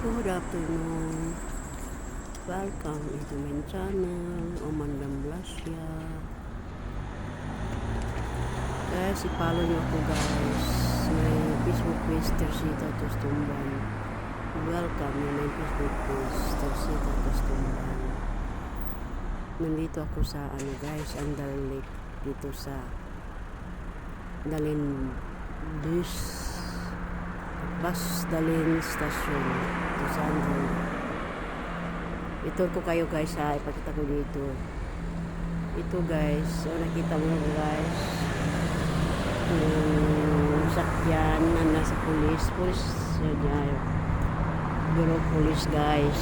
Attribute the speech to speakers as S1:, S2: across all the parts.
S1: Good afternoon. Welcome into my channel, Omandam Blasya. Guys, i-follow nyo ako guys. May Facebook page, Tersita Tustumban. Welcome in my Facebook page, Tersita Tustumban. Nandito ako sa guys, Andal Lake. Dito sa Dalin Bus Dalin Station. Ito sa Andal Lake. Ito ko kayo guys ha, ipakita ko dito. Ito guys, nakita mo guys, yung sakyan na nasa police bureau police guys.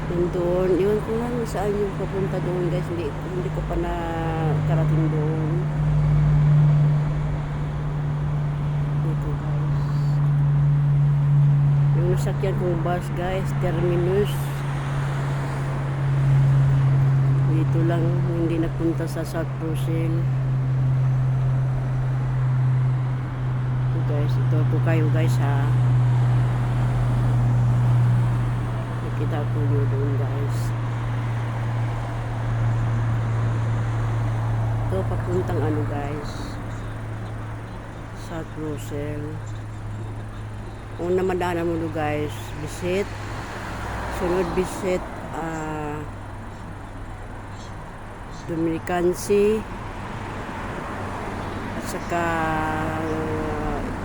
S1: Nandun, iwan ko lang saan yung papunta doon guys, hindi ko pa nakarating doon. Ito guys, yung sakyan kong bus guys, terminus. Dito lang, hindi napunta sa South Russell. Ito guys, ito po kayo guys ha. Nakita po nyo doon guys. Ito papuntang guys, South Russell. Kung namadaanan mo doon guys, visit. Sunod visit Dominican Sea at saka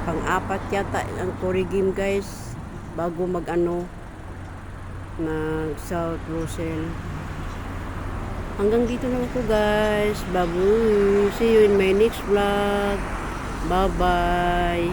S1: pang-apat yata ang Corrigim guys bago mag South Russell. Hanggang dito lang ako guys. Bye-bye. See you in my next vlog. Bye-bye.